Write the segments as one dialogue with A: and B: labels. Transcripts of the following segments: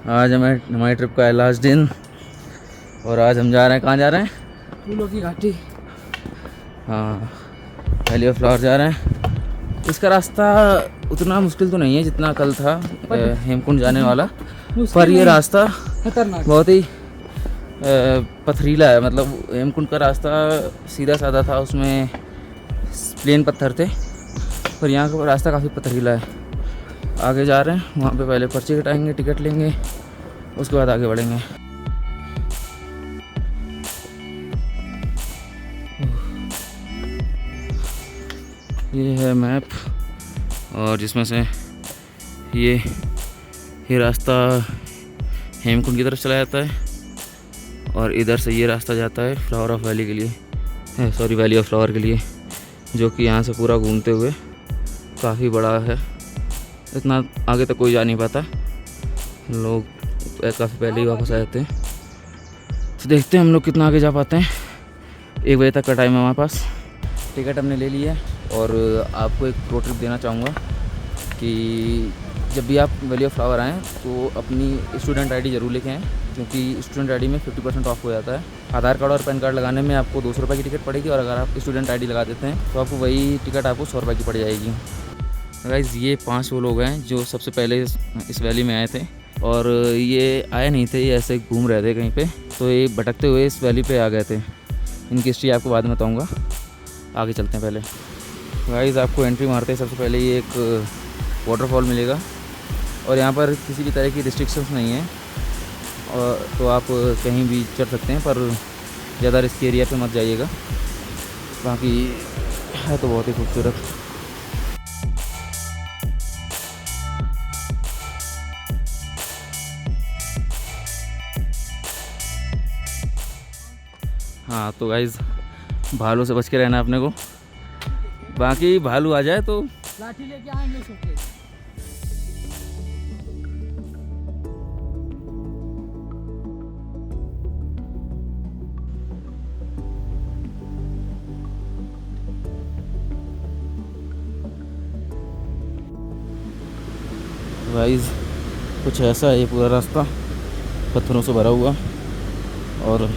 A: आज हमारी ट्रिप का है लास्ट दिन और आज हम जा रहे हैं, कहाँ जा रहे हैं?
B: फूलों की घाटी।
A: हाँ, वैली ऑफ फ्लावर जा रहे हैं। इसका रास्ता उतना मुश्किल तो नहीं है जितना कल था हेमकुंड जाने वाला, पर ये रास्ता
B: खतरनाक,
A: बहुत ही पथरीला है। मतलब हेमकुंड का रास्ता सीधा साधा था, उसमें प्लेन पत्थर थे, पर यहाँ का रास्ता काफ़ी पथरीला है। आगे जा रहे हैं, वहाँ पे पहले पर्ची कटाएंगे, टिकट लेंगे, उसके बाद आगे बढ़ेंगे। ये है मैप, और जिसमें से ये रास्ता हेमकुंड की तरफ चला जाता है और इधर से ये रास्ता जाता है फ्लावर ऑफ वैली के लिए, सॉरी वैली ऑफ फ्लावर के लिए, जो कि यहाँ से पूरा घूमते हुए काफ़ी बड़ा है। इतना आगे तक कोई जा नहीं पाता, लोग काफ़ी पहले ही वापस आ जाते हैं। तो देखते हैं हम लोग कितना आगे जा पाते हैं। 1 बजे तक का टाइम है हमारे पास। टिकट हमने ले लिया है और आपको एक प्रो टिप देना चाहूँगा कि जब भी आप वैली ऑफ फ्लावर आएँ तो अपनी स्टूडेंट आईडी ज़रूर लेके आएँ, क्योंकि स्टूडेंट आईडी में 50% ऑफ हो जाता है। आधार कार्ड और पैन कार्ड लगाने में आपको 200 रुपये की टिकट पड़ेगी, और अगर आप स्टूडेंट आईडी लगा देते हैं तो आपको वही टिकट आपको 100 रुपये की पड़ जाएगी। गाइस, ये 5 वो लोग हैं जो सबसे पहले इस वैली में आए थे, और ये आए नहीं थे, ये ऐसे घूम रहे थे कहीं पे, तो ये भटकते हुए इस वैली पे आ गए थे। इनकी हिस्ट्री आपको बाद में बताऊँगा। आगे चलते हैं। पहले गाइस, आपको एंट्री मारते हैं सबसे पहले ये एक वाटरफॉल मिलेगा, और यहाँ पर किसी भी तरह की रिस्ट्रिक्शंस नहीं है, और तो आप कहीं भी चढ़ सकते हैं, पर ज़्यादा रिस्की एरिया पे मत जाइएगा। बाकी है तो बहुत ही खूबसूरत। हाँ तो गाइस, भालू से बच के रहना अपने को, बाकी भालू आ जाए तो
B: लाठी लेके आएंगे सबके।
A: गाइस कुछ ऐसा है ये पूरा रास्ता, पत्थरों से भरा हुआ, और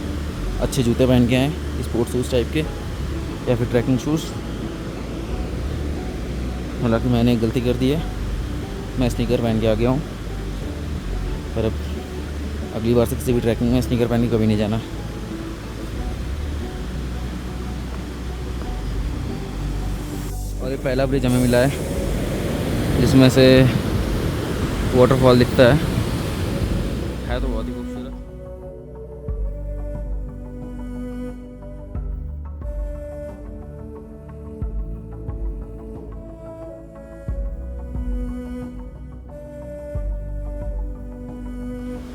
A: अच्छे जूते पहन के आए, स्पोर्ट्स शूज़ टाइप के या फिर ट्रैकिंग शूज़। हालांकि मैंने एक गलती कर दी है, मैं स्नीकर पहन के आ गया हूँ, पर अब अगली बार से किसी भी ट्रैकिंग में स्नीकर पहन के कभी नहीं जाना। और ये पहला ब्रिज हमें मिला है जिसमें से वाटरफॉल दिखता है तो बहुत ही खूबसूरत।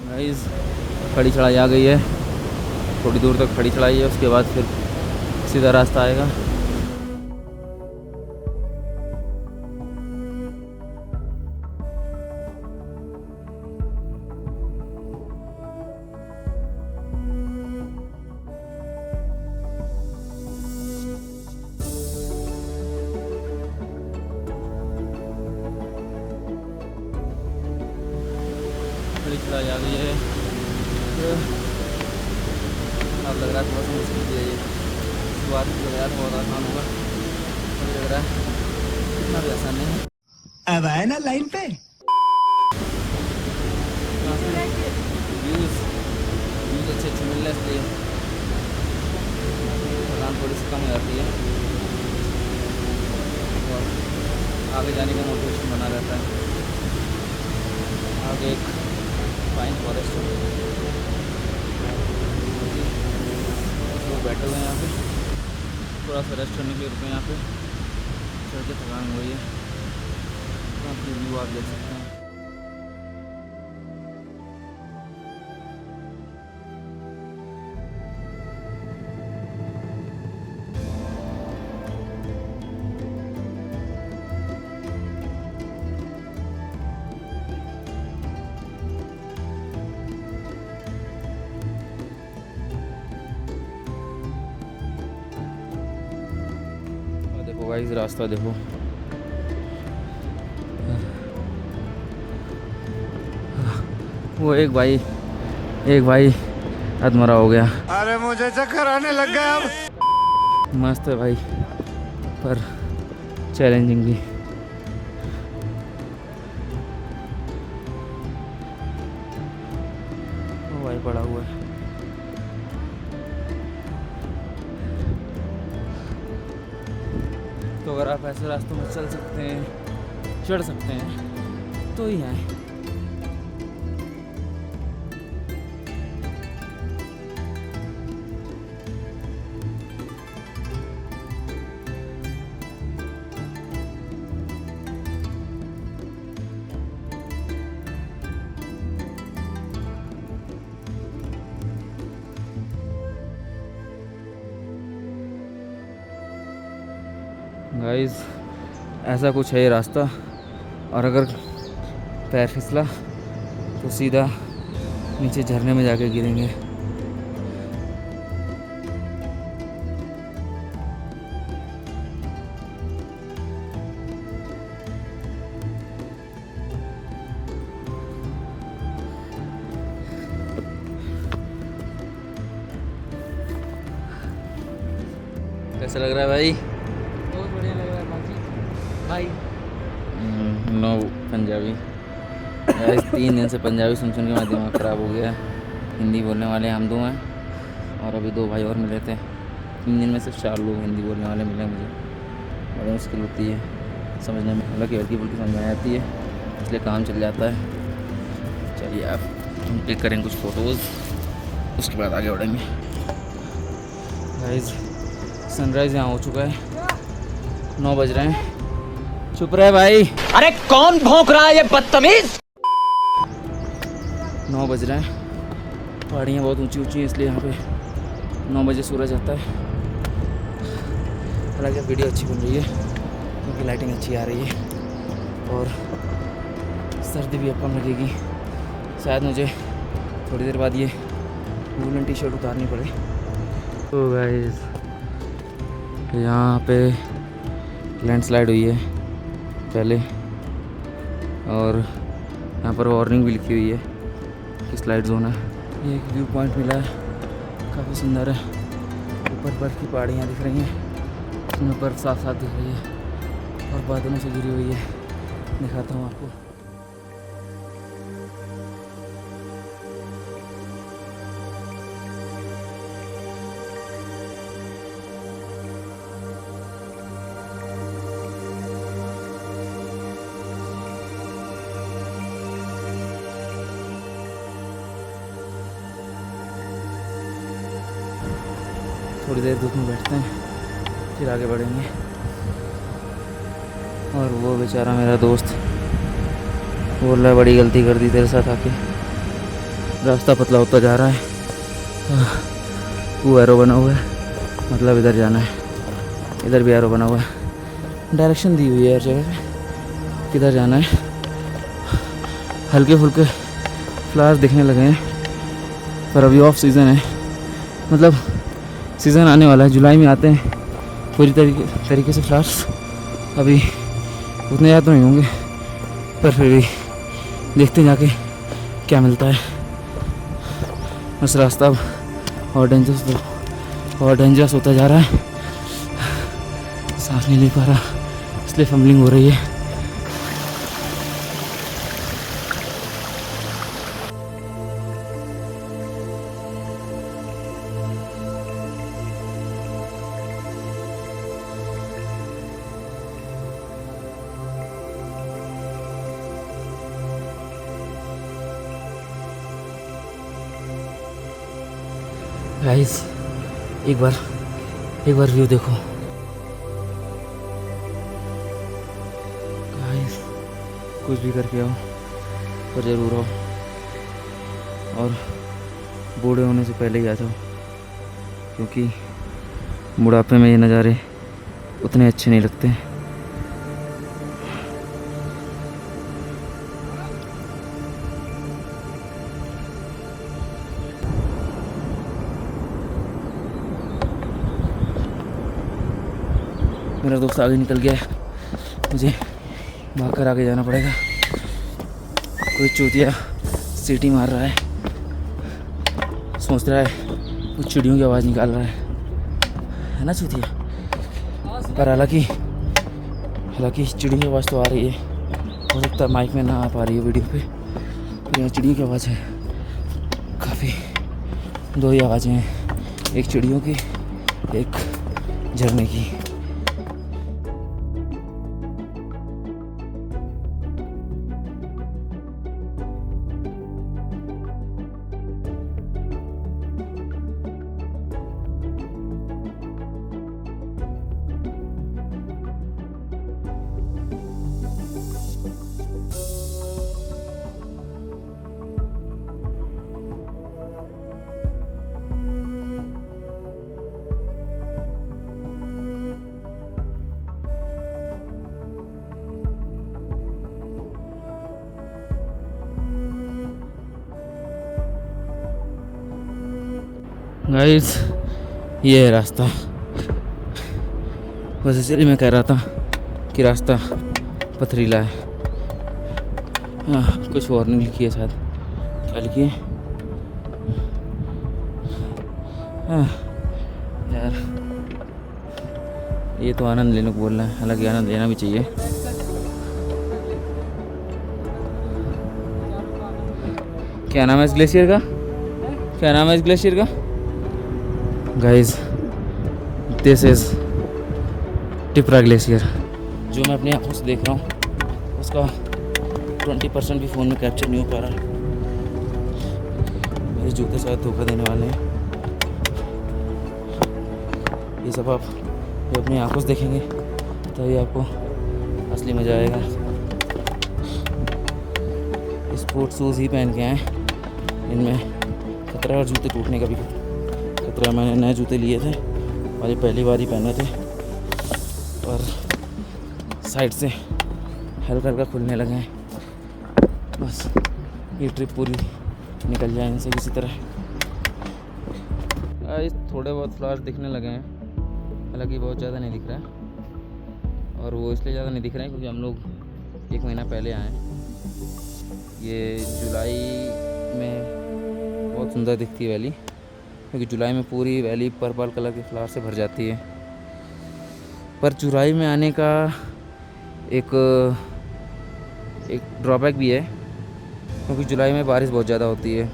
A: गाइस, खड़ी चढ़ाई आ गई है, थोड़ी दूर तक खड़ी चढ़ाई है, उसके बाद फिर सीधा रास्ता आएगा। खड़ी चढ़ाई आ गई है, अब लग रहा है थोड़ा सा मुश्किल है ये। शुरुआत में लग रहा है बहुत आसान होगा, अभी लग रहा है इतना भी आसान नहीं है।
C: अब आए ना लाइन पे।
A: व्यूज़ अच्छे मिल रहे हैं, इसलिए थकान थोड़ी सी कम हो जाती है और आगे जाने का मोटिवेशन बना रहता है। आगे एक पाइन फॉरेस्ट है, लोग बैठे हुए हैं यहाँ पे, थोड़ा सा रेस्ट करने के लिए रुके यहाँ पे, चढ़ के थकान हो गई है। काफ़ी व्यू आप देख सकते हैं। देखो गाइस, रास्ता देखो, वो एक भाई अधमरा हो गया।
C: अरे मुझे चक्कर आने लग गया अब।
A: मस्त है भाई, पर चैलेंजिंग भी। वो भाई पड़ा हुआ है। तो अगर आप ऐसे रास्तों में चल सकते हैं, चढ़ सकते हैं, तो ही आए। गाइस ऐसा कुछ है ये रास्ता, और अगर पैर फिसला तो सीधा नीचे झरने में जाके गिरेंगे। कैसा लग रहा है भाई?
B: बहुत बढ़िया लग रहा है भाई।
A: नो पंजाबी। गाइस 3 दिन से पंजाबी सुन सुन के मेरा दिमाग ख़राब हो गया है। हिंदी बोलने वाले हम 2 हैं और अभी 2 भाई और मिले थे। 3 दिन में सिर्फ 4 लोग हिंदी बोलने वाले मिले मुझे। बड़ी मुश्किल होती है समझने में, हालांकि हल्की फुल्की समझ में आती है, इसलिए काम चल जाता है। चलिए आप हम क्लिक करेंगे कुछ फ़ोटोज़, उसके बाद आगे बढ़ेंगे। गाइस सनराइज़ यहाँ हो चुका है, 9 बज रहे हैं। चुप रहे भाई।
D: अरे कौन भौंक रहा है ये बदतमीज?
A: 9 बज रहे हैं। पहाड़ियाँ बहुत ऊंची ऊंची हैं, इसलिए यहाँ पे 9 बजे सूरज आता है। हालांकि वीडियो अच्छी बन रही है क्योंकि लाइटिंग अच्छी आ रही है और सर्दी भी अब कम लगेगी। शायद मुझे थोड़ी देर बाद ये वूलन टी शर्ट उतारनी पड़े। तो गाइस यहाँ पे लैंडस्लाइड हुई है पहले, और यहाँ पर वार्निंग भी लिखी हुई है कि स्लाइड जोन है। ये एक व्यू पॉइंट मिला है, काफ़ी सुंदर है। ऊपर बर्फ़ की पहाड़ियाँ दिख रही हैं, उसमें बर्फ़ साफ साफ दिख रही है और बादलों से घिरी हुई है। दिखाता हूँ आपको। थोड़ी देर धूप में बैठते हैं, फिर आगे बढ़ेंगे। और वो बेचारा मेरा दोस्त बोल रहा है बड़ी गलती कर दी तेरे साथ आके, रास्ता पतला होता जा रहा है। वो एरो बना हुआ है, मतलब इधर जाना है, इधर भी एरो बना हुआ है, डायरेक्शन दी हुई है हर जगह किधर जाना है। हल्के फुल्के फ्लावर्स दिखने लगे हैं, पर अभी ऑफ सीज़न है, मतलब सीज़न आने वाला है, जुलाई में आते हैं पूरी तरीके से फ्लावर्स। अभी उतने ज़्यादा तो नहीं होंगे, पर फिर भी देखते हैं जाके क्या मिलता है। बस रास्ता अब और डेंजरस होता जा रहा है, सांस नहीं ले पा रहा, इसलिए फंबलिंग हो रही है। गाइस एक बार व्यू देखो। गाइस कुछ भी करके आओ पर ज़रूर आओ, और बूढ़े होने से पहले ही आ जाओ, क्योंकि बुढ़ापे में ये नज़ारे उतने अच्छे नहीं लगते। मेरा दोस्त आगे निकल गया है, मुझे भाग कर आगे जाना पड़ेगा। कोई चूतिया सीटी मार रहा है, सोच रहा है कुछ चिड़ियों की आवाज़ निकाल रहा है ना चूतिया। पर हालांकि चिड़ियों की आवाज़ तो आ रही है, हो सकता है माइक में ना आ पा रही है वीडियो पे, पर यहाँ चिड़ियों की आवाज़ है काफ़ी। 2 ही आवाज़ें हैं, एक चिड़ियों की, एक झरने की। गाइस ये है रास्ता, बस इसलिए मैं कह रहा था कि रास्ता पथरीला है। हाँ, कुछ वार्निंग लिखी है शायद, क्या लिखी है? हाँ यार, ये तो आनंद लेने को बोल रहा है, हालांकि आनंद लेना भी चाहिए। क्या नाम है इस ग्लेशियर का? क्या नाम है इस ग्लेशियर का? Guys this is Tipra glacier, जो मैं अपनी आंखों से देख रहा हूँ उसका 20% भी फ़ोन में कैप्चर नहीं हो पा रहा। मेरे जूते शायद धोखा देने वाले हैं। ये सब आप जब अपनी आंखों से देखेंगे तभी आपको असली मज़ा आएगा। स्पोर्ट शूज़ ही पहन के आए, इनमें खतरा और जूते टूटने का भी खतरा। मैंने नए जूते लिए थे और ये पहली बार ही पहने थे, और साइड से हल्का हल्का खुलने लगे हैं। बस ये ट्रिप पूरी निकल जाए इनसे किसी तरह। थोड़े बहुत फ्लावर्स दिखने लगे हैं, हालांकि बहुत ज़्यादा नहीं दिख रहा है, और वो इसलिए ज़्यादा नहीं दिख रहे हैं क्योंकि हम लोग 1 महीना पहले आए। ये जुलाई में बहुत सुंदर दिखती है वैली, क्योंकि जुलाई में पूरी वैली पर्पल कलर के फ्लावर से भर जाती है। पर जुलाई में आने का एक ड्रॉबैक भी है, क्योंकि जुलाई में बारिश बहुत ज़्यादा होती है,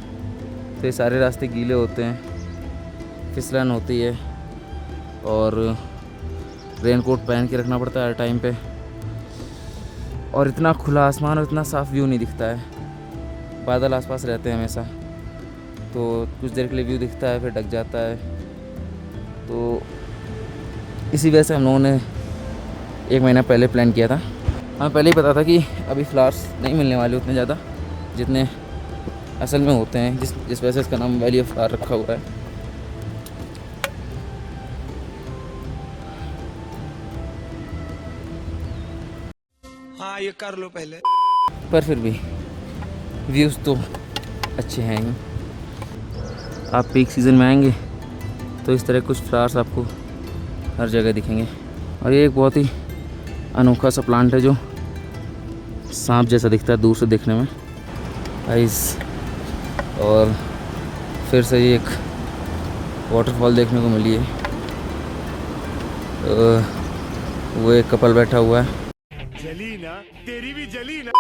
A: तो ये सारे रास्ते गीले होते हैं, फिसलन होती है, और रेनकोट पहन के रखना पड़ता है हर टाइम पे, और इतना खुला आसमान और इतना साफ़ व्यू नहीं दिखता है। बादल आसपास रहते हैं हमेशा, तो कुछ देर के लिए व्यू दिखता है फिर ढक जाता है। तो इसी वजह से हम लोगों ने 1 महीना पहले प्लान किया था। हमें पहले ही पता था कि अभी फ्लावर्स नहीं मिलने वाले उतने ज़्यादा जितने असल में होते हैं, जिस वजह से इसका नाम वैली ऑफ फ्लावर रखा हुआ है।
C: हाँ ये कर लो पहले।
A: पर फिर भी व्यूज़ तो अच्छे हैं ही। आप पीक सीज़न में आएंगे तो इस तरह कुछ फ्लावर्स आपको हर जगह दिखेंगे। और ये एक बहुत ही अनोखा सा प्लांट है जो सांप जैसा दिखता है दूर से देखने में आइस। और फिर से ये एक वाटरफॉल देखने को मिली है। वो एक कपल बैठा हुआ है,
C: जली ना तेरी भी जली ना।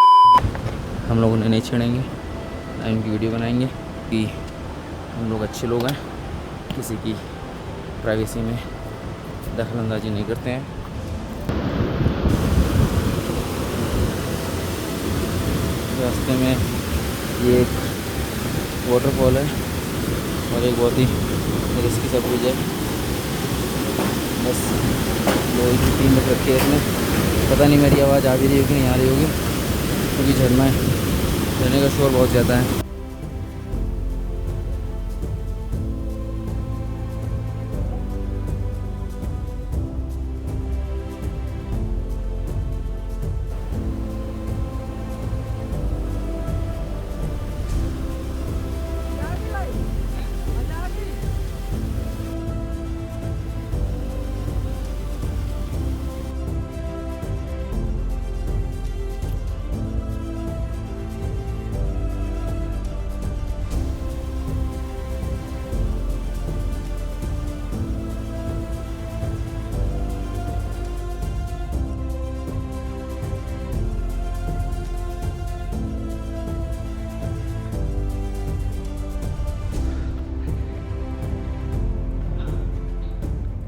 A: हम लोग उन्हें नहीं छेड़ेंगे ना इनकी वीडियो बनाएंगे कि हम लोग अच्छे लोग हैं, किसी की प्राइवेसी में दखलंदाजी नहीं करते हैं। रास्ते में ये एक वाटरफॉल है और एक बहुत ही रिस्की सब कुछ है। बस लोहे की 3 मिनट रखी है इसमें। पता नहीं मेरी आवाज़ आ भी रही होगी कि नहीं आ रही होगी, क्योंकि झरना है, झरने का शोर बहुत ज़्यादा है।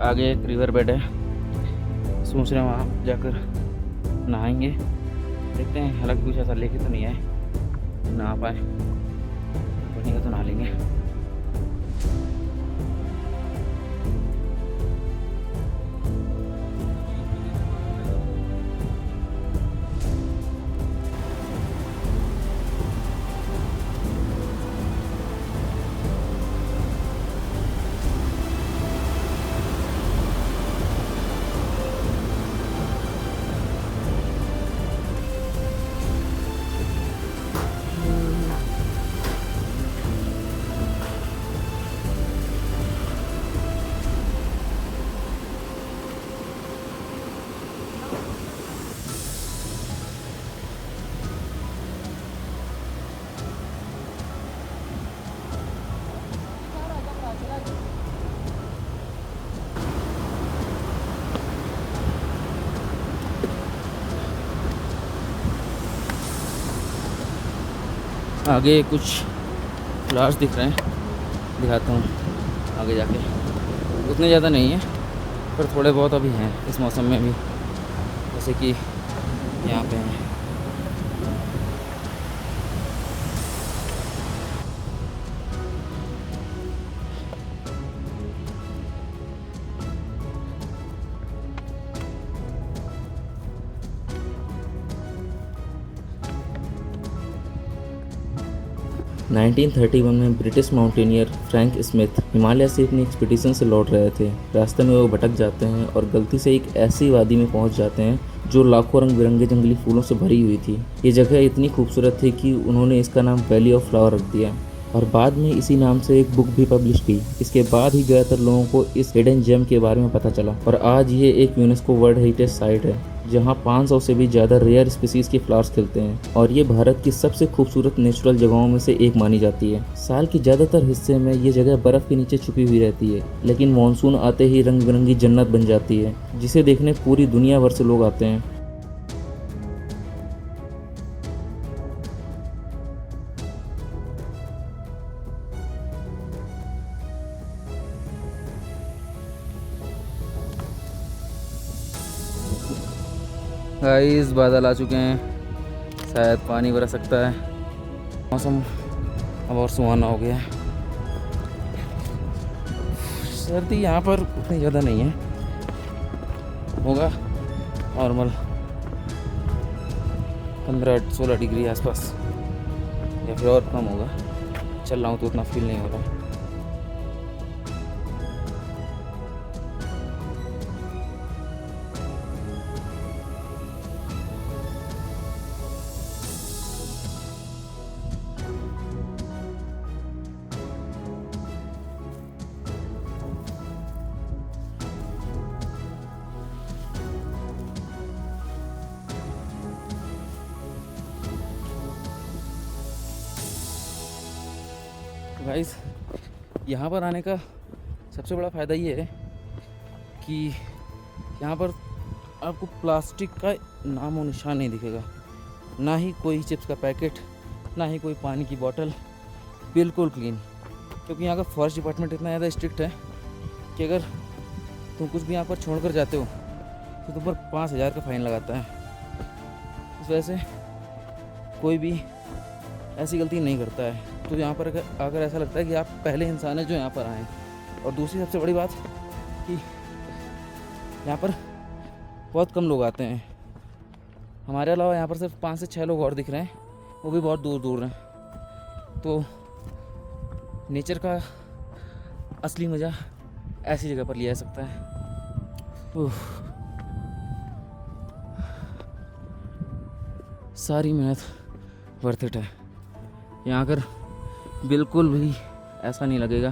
A: आगे एक रिवर बेड है, सोच रहे हैं वहाँ जाकर नहाएंगे। देखते हैं, हालांकि कुछ ऐसा लेके तो नहीं आए, नहा पाए, बनेगा तो नहा लेंगे। आगे कुछ फ्लावर्स दिख रहे हैं, दिखाता हूँ आगे जाके। उतने ज़्यादा नहीं है पर थोड़े बहुत अभी हैं इस मौसम में भी, जैसे कि यहाँ पे हैं।
E: नाइनटीन 1931 में British mountaineer Frank Smith Himalaya से अपनी एक्सपीडिशन से लौट रहे थे। रास्ते में वो भटक जाते हैं और गलती से एक ऐसी वादी में पहुंच जाते हैं जो लाखों रंग बिरंगे जंगली फूलों से भरी हुई थी। ये जगह इतनी खूबसूरत थी कि उन्होंने इसका नाम वैली ऑफ फ्लावर रख दिया और बाद में इसी नाम से एक बुक भी पब्लिश की। इसके बाद ही ज़्यादातर लोगों को इस हिडन जेम के बारे में पता चला और आज ये एक यूनेस्को वर्ल्ड हेरिटेज साइट है जहाँ 500 से भी ज़्यादा रेयर स्पीसीज के फ्लावर्स खिलते हैं और ये भारत की सबसे खूबसूरत नेचुरल जगहों में से एक मानी जाती है। साल के ज़्यादातर हिस्से में ये जगह बर्फ़ के नीचे छुपी हुई रहती है, लेकिन मानसून आते ही रंग बिरंगी जन्नत बन जाती है जिसे देखने पूरी दुनिया भर से लोग आते हैं।
A: गाइस बादल आ चुके हैं, शायद पानी बरस सकता है। मौसम अब और सुहाना हो गया है। सर्दी यहाँ पर उतनी ज़्यादा नहीं है, होगा नॉर्मल 15-16 डिग्री आसपास या फिर और कम होगा। चल रहा हूँ तो उतना फील नहीं हो रहा। गाइस यहाँ पर आने का सबसे बड़ा फ़ायदा ये है कि यहाँ पर आपको प्लास्टिक का नामो निशान नहीं दिखेगा, ना ही कोई चिप्स का पैकेट, ना ही कोई पानी की बोतल, बिल्कुल क्लीन। क्योंकि यहाँ का फॉरेस्ट डिपार्टमेंट इतना ज़्यादा स्ट्रिक्ट है कि अगर तुम कुछ भी यहाँ पर छोड़ कर जाते हो तो तुम पर 5000 का फ़ाइन लगाता है। इस वजह से कोई भी ऐसी गलती नहीं करता है। तो यहाँ पर अगर ऐसा लगता है कि आप पहले इंसान हैं जो यहाँ पर आए। और दूसरी सबसे बड़ी बात कि यहाँ पर बहुत कम लोग आते हैं। हमारे अलावा यहाँ पर सिर्फ 5 से 6 लोग और दिख रहे हैं, वो भी बहुत दूर दूर हैं। तो नेचर का असली मज़ा ऐसी जगह पर लिया जा सकता है। सारी मेहनत वर्थ इट है। यहाँ आकर बिल्कुल भी ऐसा नहीं लगेगा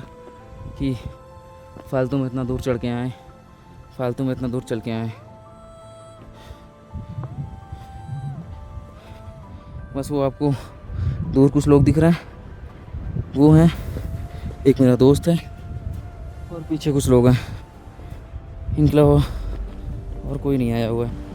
A: कि फालतू में इतना दूर चढ़ के आए, फालतू में इतना दूर चल के आए। बस वो आपको दूर कुछ लोग दिख रहे हैं, वो हैं, एक मेरा दोस्त है और पीछे कुछ लोग हैं। इनके अलावा और कोई नहीं आया हुआ है।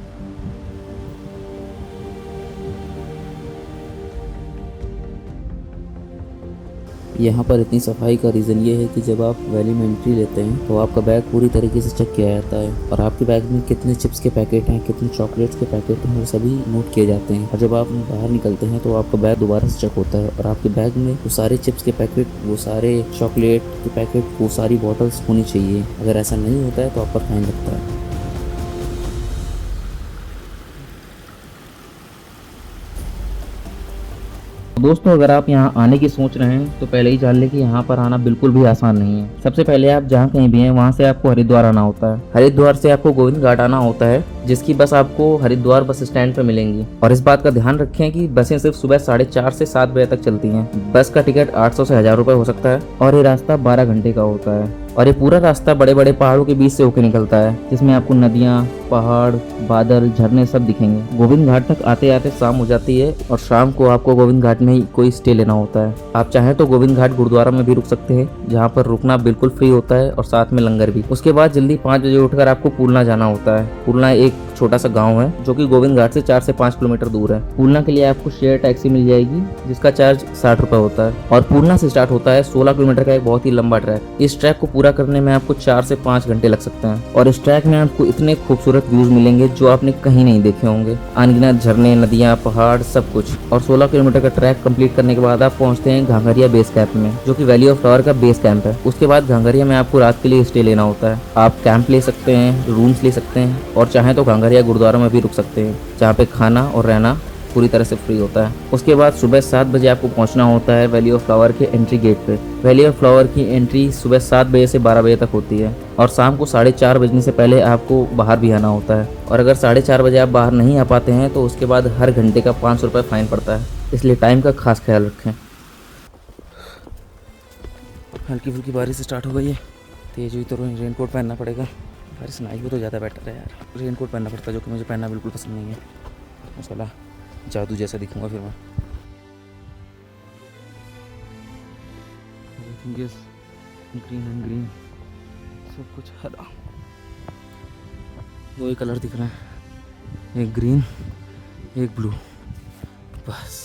E: यहाँ पर इतनी सफाई का रीज़न ये है कि जब आप वैली में एंट्री लेते हैं तो आपका बैग पूरी तरीके से चेक किया जाता है और आपके बैग में कितने चिप्स के पैकेट हैं, कितने चॉकलेट्स के पैकेट हैं, वो सभी नोट किए जाते हैं। और जब आप बाहर निकलते हैं तो आपका बैग दोबारा से चेक होता है और आपके बैग में वो सारे चिप्स के पैकेट, वो सारे चॉकलेट के पैकेट, वो सारी बॉटल्स होनी चाहिए। अगर ऐसा नहीं होता है तो आप पर फाइन लगता है। दोस्तों, अगर आप यहाँ आने की सोच रहे हैं तो पहले ही जान लें कि यहाँ पर आना बिल्कुल भी आसान नहीं है। सबसे पहले आप जहाँ कहीं भी हैं वहाँ से आपको हरिद्वार आना होता है। हरिद्वार से आपको गोविंद घाट आना होता है, जिसकी बस आपको हरिद्वार बस स्टैंड पर मिलेंगी। और इस बात का ध्यान रखें कि बसें सिर्फ सुबह 4:30 से 7 बजे तक चलती हैं। बस का टिकट 800 से 1000 रुपये हो सकता है और ये रास्ता 12 घंटे का होता है। और ये पूरा रास्ता बड़े बड़े पहाड़ों के बीच से होकर निकलता है, जिसमें आपको नदियाँ, पहाड़, बादल, झरने सब दिखेंगे। गोविंद घाट तक आते आते शाम हो जाती है और शाम को आपको गोविंद घाट में ही कोई स्टे लेना होता है। आप चाहें तो गोविंद घाट गुरुद्वारा में भी रुक सकते हैं, जहाँ पर रुकना बिल्कुल फ्री होता है और साथ में लंगर भी। उसके बाद जल्दी 5 बजे उठकर आपको पूलना जाना होता है। पूलना एक छोटा सा गांव है जो कि गोविंद घाट से 4 से 5 किलोमीटर दूर है। पूलना के लिए आपको शेयर टैक्सी मिल जाएगी, जिसका चार्ज 60 रुपए होता है। और पूलना से स्टार्ट होता है 16 किलोमीटर का एक बहुत ही लंबा ट्रैक। इस ट्रैक को पूरा करने में आपको 4 से 5 घंटे लग सकते हैं और इस ट्रैक में आपको इतने खूबसूरत व्यूज मिलेंगे जो आपने कहीं नहीं देखे होंगे। अनगिनत झरने, नदियाँ, पहाड़, सब कुछ। और 16 किलोमीटर का ट्रैक कंप्लीट करने के बाद आप पहुंचते हैं घांघरिया बेस कैंप में, जो कि वैली ऑफ फ्लावर का बेस कैंप है। उसके बाद घांघरिया में आपको रात के लिए स्टे लेना होता है। आप कैंप ले सकते हैं, रूम्स ले सकते हैं और चाहें तो घांघरिया गुरुद्वारा में भी रुक सकते हैं, जहाँ पे खाना और रहना पूरी तरह से फ्री होता है। उसके बाद सुबह 7 बजे आपको पहुंचना होता है वैली ऑफ फ्लावर के एंट्री गेट पे। वैली ऑफ फ्लावर की एंट्री सुबह 7 बजे से 12 बजे तक होती है और शाम को 4:30 बजने से पहले आपको बाहर भी आना होता है। और अगर 4:30 बजे आप बाहर नहीं आ पाते हैं तो उसके बाद हर घंटे का 500 रुपये फाइन पड़ता है, इसलिए टाइम का खास ख्याल रखें। हल्की फुल्की बारिश स्टार्ट हो गई है, तेज हुई तो रेनकोट पहनना पड़ेगा। बारिश ना आई हो तो ज़्यादा बेटर है यार। रेनकोट पहनना पड़ता है, जो कि मुझे पहनना बिल्कुल पसंद नहीं है। मसाला जादू जैसा दिखूंगा फिर मैं। ग्रीन एंड ग्रीन, सब कुछ हरा। 2 ही कलर दिख रहे हैं, एक ग्रीन एक ब्लू, बस।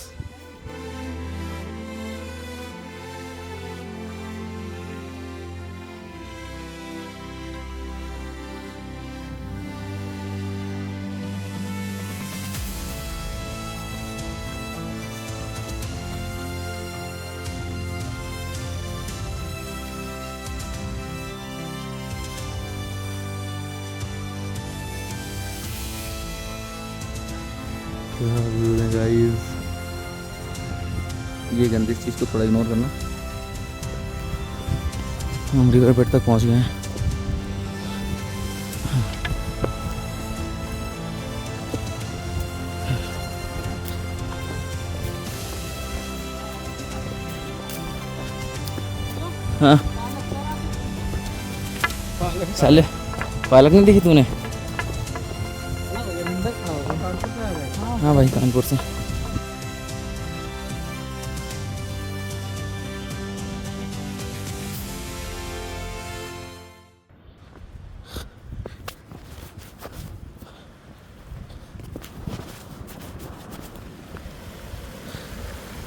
E: गाइस, ये गंदी चीज़ को थोड़ा इग्नोर करना। हम रिवर बेड तक पहुंच गए हैं। हाँ साले, पालक नहीं देखी तूने? हाँ भाई, कानपुर से।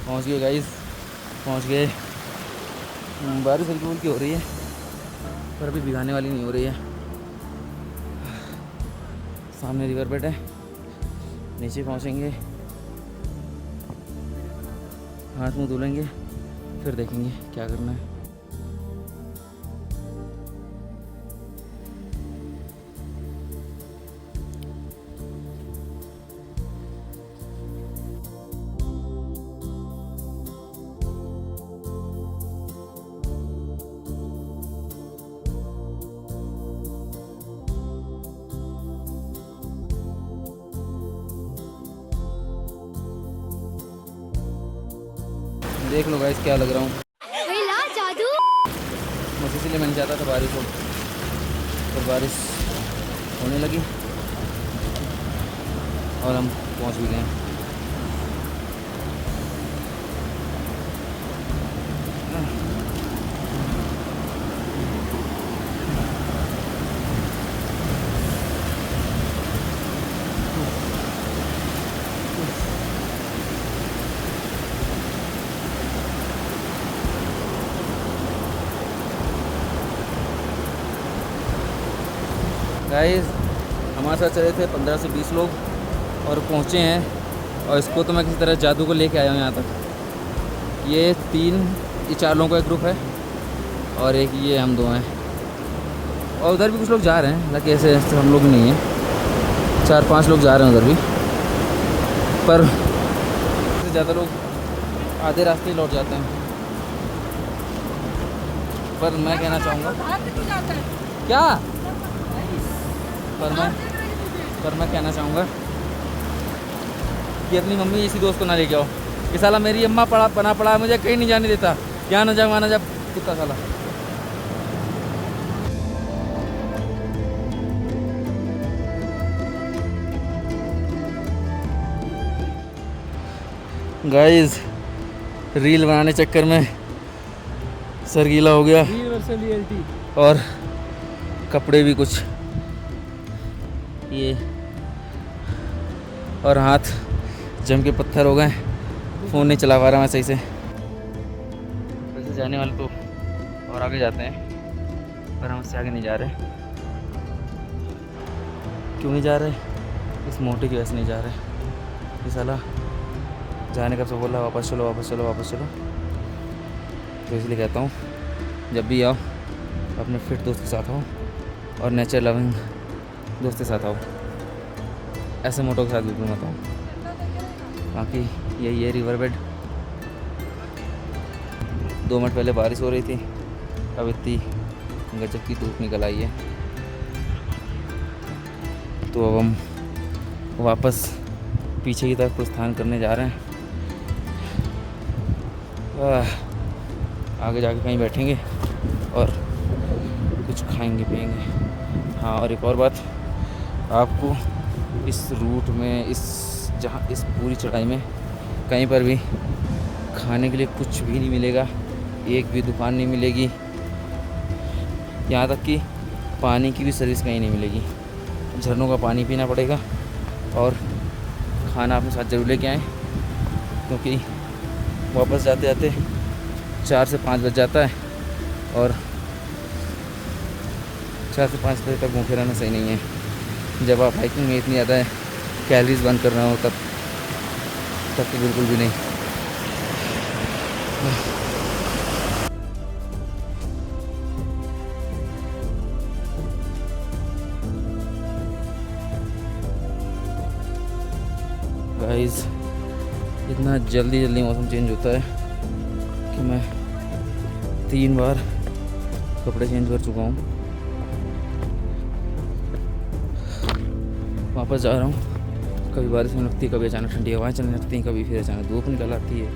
E: पहुंच गए गाइस, पहुंच गए। बारिश हल्की फुल्की हो रही है पर अभी भिगाने वाली नहीं हो रही है। सामने रिवर बेड है, नीचे पहुंचेंगे, हाथ मुंह धुलेंगे, फिर देखेंगे क्या करना है। देख लो गाइस क्या लग रहा हूँ।
F: जादू।
E: बस इसीलिए मैंने चाहता था बारिश हो, पर बारिश होने लगी और हम पहुँच भी गए।
A: गाइस हमारे साथ चले थे 15 से 20 लोग और पहुँचे हैं। और इसको तो मैं किसी तरह जादू को लेके आया हूँ यहाँ तक। ये 4 लोगों का एक ग्रुप है और एक ये हम 2 हैं। और उधर भी कुछ लोग जा रहे हैं, हालांकि ऐसे हम लोग नहीं हैं। 4-5 लोग जा रहे हैं उधर भी, पर ज़्यादा लोग आधे रास्ते ही लौट जाते हैं। पर मैं कहना चाहूँगा क्या पर मैं कहना चाहूँगा कि अपनी मम्मी इसी दोस्त को ना लेके आओ। ये साला मेरी अम्मा पड़ा मुझे कहीं नहीं जाने देता। यहाँ ना जा वहाँ ना जा, कुत्ता साला। गाइस रील बनाने चक्कर में सर गीला हो गया और कपड़े भी कुछ ये और हाथ जम के पत्थर हो गए। फ़ोन नहीं चला पा रहा मैं सही से। वैसे जाने वाले तो और आगे जाते हैं, पर हम उससे आगे नहीं जा रहे। क्यों नहीं जा रहे? इस मोटे की वजह से नहीं जा रहे। ये साला जाने कब से बोल रहा है वापस चलो वापस चलो वापस चलो। तो इसलिए कहता हूँ जब भी आओ अपने फिट दोस्त के साथ आओ और नेचर लविंग दोस्त के साथ आओ, ऐसे मोटो के साथ बिल्कुल मत आओ। बाकी यही है रिवर बेड। 2 मिनट पहले बारिश हो रही थी, अब इतनी गजब की धूप निकल आई है। तो अब हम वापस पीछे की तरफ प्रस्थान करने जा रहे हैं। आगे जाके कहीं बैठेंगे और कुछ खाएंगे पिएंगे। हाँ, और एक और बात, आपको इस रूट में इस पूरी चढ़ाई में कहीं पर भी खाने के लिए कुछ भी नहीं मिलेगा। एक भी दुकान नहीं मिलेगी, यहाँ तक कि पानी की भी सर्विस कहीं नहीं मिलेगी। झरनों का पानी पीना पड़ेगा और खाना अपने साथ ज़रूर लेके आएँ, क्योंकि वापस जाते जाते 4 से 5 बज जाता है और 4 से 5 बजे तक भूखे रहना सही नहीं है। जब आप हाइकिंग में इतनी ज़्यादा कैलोरीज बर्न कर रहे हो तब तो बिल्कुल भी नहीं। गाइस इतना जल्दी मौसम चेंज होता है कि मैं 3 बार कपड़े चेंज कर चुका हूँ। वापस जा रहा हूँ। कभी बारिश होने लगती है, कभी अचानक ठंडी हवाएं चलने लगती हैं, कभी फिर अचानक धूप निकल आती है।